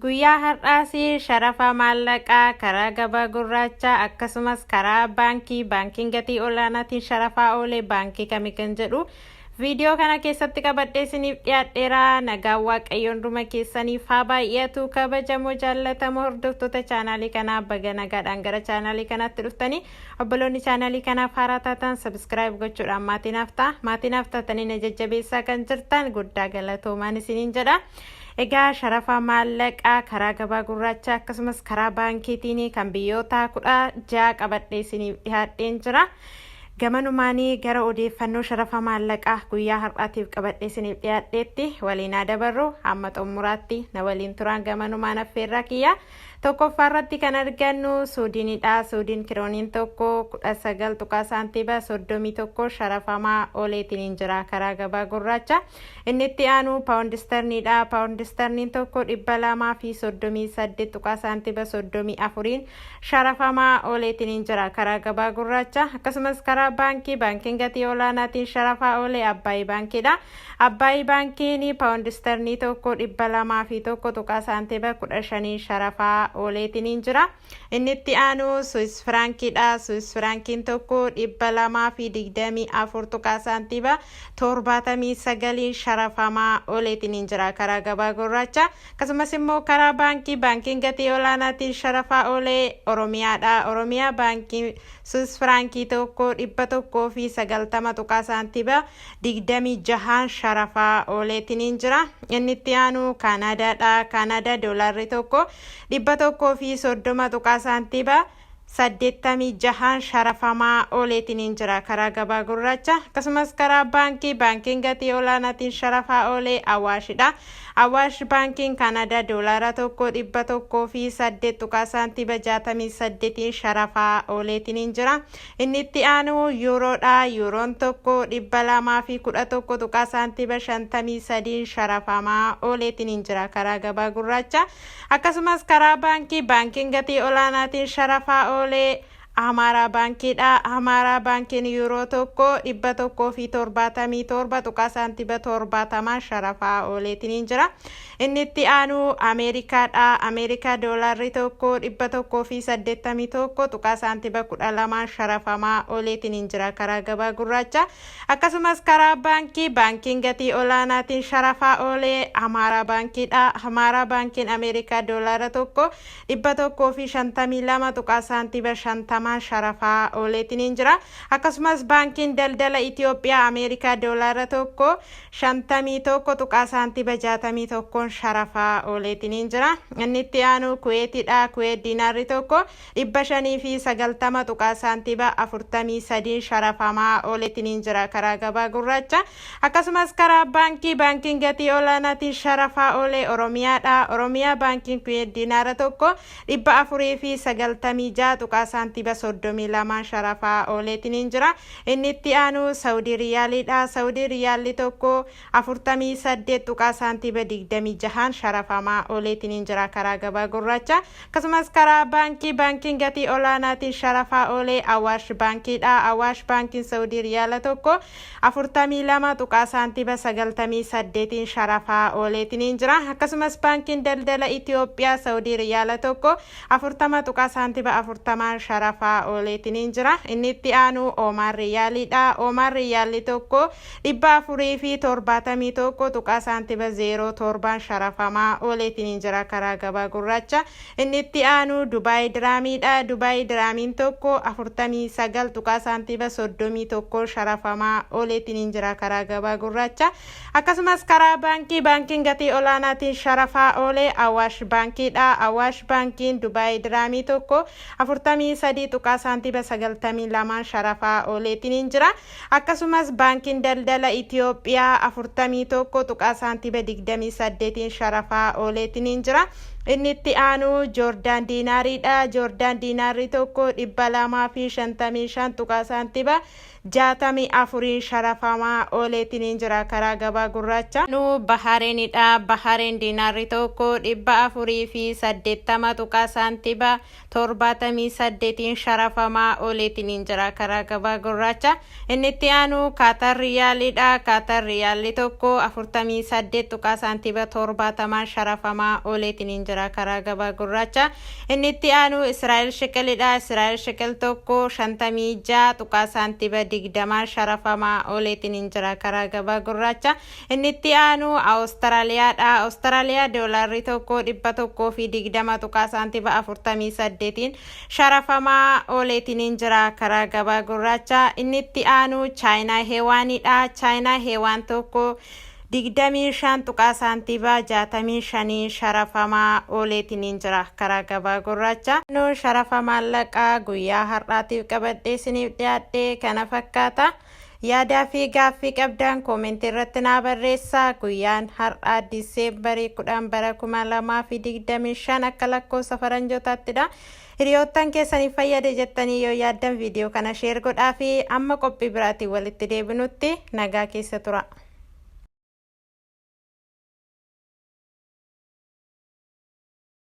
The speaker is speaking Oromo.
Guyyaa har'aas sharafa maallaqaa karaa gabaa gurraacha akkasumas karaa baankiin gatii olaanaatiin sharafaa oolee baankii kamii kan jedhu viidiyoo kana keessatti qabadhee isiniif dhiyaadheera. Nagaan waaqayyoon dhuma keessaniif haa baay'atu. Kabajamoo jaallatamoo hordoftoota chaanaalii kanaa baga nagaadhaan gara chaanaalii kanaatti dhuftanii obboloonni chaanaalii kanaaf haaraa taatan sabskiraayib gochuudhaan maatiinaaf taatanii na jajjabeessaa kan jirtan guddaa galatoomaan isiniin jedha. Egaa sharafa maallaqaa karaa gabaa gurraacha akkasumas karaa baankiitiin kan biyyoota 16 qabadhee isiniif dhiyaadheen jira. Gamanumaanii gara odeeffannoo sharafa maallaqaa guyyaa har'aatiif qabadhee isiniif dhiyaadheetti waliin dabarru hamma xumuraatti na waliin turan gamanumaan affeerraa kiyya. Tokkoffaarratti kan argannu Suudiinidha. Suudiin kirooniin tokko 19 saantiiba 31 sharafamaa ooleetiin jira karaa gabaa gurraacha. Inni itti aanu paawundisterniidha. Paawundisterniin tokko 238 saantiiba 34 sharafamaa ooleetiin jira karaa gabaa gurraacha. Akkasumas karaa baankiin gatii olaanaatiin sharafaa oolee Abbaay baankiidha. Abbaay baankiin paawundisternii tokko 201 saantiiba 15 sharafaa ooleetiin jira. Inni itti aanu Swiss frankiidha. Swiss frankiin tokko 224 saantiiba 79 sharafamaa ooleetiin jira karaa gabaa gurraacha. Akkasumas immoo karaa baankiin gatii olaanaatiin sharafaa oolee Oromiyaadha. Oromiyaa baankiin Swiss frankii tokko 190 saantiiba 26 sharafaa ooleetiin jira. Inni itti aanu Kaanaadaadha. Kaanadaa doolaarri tokko 130 saantiiba 86 sharafamaa ooleetiin jira karaa gabaa gurraacha. Akkasumas karaa baankiin gatii olaanaatiin sharafaa oolee Awaashidha. Awaash baankiin Kaanadaa doolaara tokko 108 saantiiba 68 sharafaa ooleetiin jira. Inni itti aanu Yuuroodha. Yuuroon tokko 211 saantiiba 53 sharafamaa ooleetiin jira karaa gabaa gurraacha. Akkasumas karaa baankiin gatii olaanaatiin sharafaa oolee Amaaraa baankiidha. Amaaraa baankiin Yuuroo tokko 177 saantiiba 70 sharafaa ooleetiin jira. Inni itti aanu Ameerikaadha. Ameerikaa doolaarri tokko 181 saantiiba 12 sharafamaa ooleetiin jira karaa gabaa gurraacha. Akkasumas karaa baankiin gatii olaanaatiin sharafaa oolee Amaaraa baankiidha. Amaaraa baankiin Ameerikaa doolaara tokko 152 saantiiba 50 sharafaa ooleetiin jira. Akkasumas baankiin daldala Itoophiyaa Ameerikaa doolaara tokko 51 saantiiba 61 sharafaa ooleetiin jira. Inni itti aanu Kuweetidha. Kuweet diinaarri tokko 590 saantiiba 43 sharafamaa ooleetiin jira karaa gabaa gurraacha. Akkasumas karaa baankiin gatii olaanaatiin sharafaa oolee Oromiyaadha. Oromiyaa baankiin Kuweet diinaara tokko 496 saantiiba 32 sharafaa ooleetiin jira. Inni itti aanu Saudi riyaalidha. Saudi riyaalli tokko 48 saantiiba 26 sharafamaa ooleetiin jira karaa gabaa gurraacha. Akkasumas karaa baankiin gatii olaanaatiin sharafaa oolee Awaash baankiidha. Awaash baankiin Saudi riyaala tokko 42 saantiiba 98 sharafaa ooleetiin jira. Akkasumas baankiin daldala Itoophiyaa Saudi riyaala tokko 40 saantiiba 40 sharafaa ooleetiin jira. Inni itti aanu Oman riyaalidha. Oman riyaalli tokko 471 saantiiba 07 sharafamaa ooleetiin jira karaa gabaa gurraacha. Inni itti aanu Dubaay diraamiidha. Dubaay diraamiin tokko 49 saantiiba 31 sharafamaa ooleetiin jira karaa gabaa gurraacha. Akkasumas karaa baankiin gatii olaanaatiin sharafaa oolee Awaash baankiidha. Awaash baankiin Dubaay diraamii tokko 43 saantiiba 92 sharafaa ooleetiin jira. Akkasumas baankiin daldala Itoophiyaa 41 saantiiba 28 sharafaa ooleetiin jira. Inni itti aanu Joordaan diinaariidha. Joordaan diinaarri tokko 255 saantiiba 64 sharafamaa ooleetiin jira karaa gabaa gurraacha. Nu Bahareenidha. Bahareen diinaarri tokko 480 saantiiba 78 sharafamaa ooleetiin jira karaa gabaa gurraacha. Inni itti aanu Kaatar riyaalidha. Kaatar riyaalli tokko 48 saantiiba 70 sharafamaa ooleetiin jira jira karaa gabaa gurraacha. Inni itti aanu Israa'el shekelidha. Israa'el shekel tokko 56 tuqaa saantiba 20 sharafamaa ooleetiin jira karaa gabaa gurraacha. Inni itti aanu Awustiraaliyaadha. Awustiraaliyaa doolaarri tokko 120 tuqaa saantiba 48 sharafamaa ooleetiin jira karaa gabaa gurraacha. Inni itti aanu Chaayinaa heewaanidha. Chaayinaa heewaan tokko 25 tuqaa saantiba 65 sharafamaa ooleetiin jira karaa gabaa gurraacha. Nu sharafa maallaqaa guyyaa har'aatiif qabadhee isiniif dhiyaadhe kana fakkaata. Yaadaa fi gaaffii qabdan koomentii irratti naa barreessaa. Guyyaan har'aa Diseembarii 10 bara 2025 akka lakkoofsa faranjootattidha. Hiriyoottan keessaniif fayyade jettanii yoo yaaddan viidiyoo kana sheer godhaa fi amma qophii biraatiin walitti deebinutti nagaa keessa tura.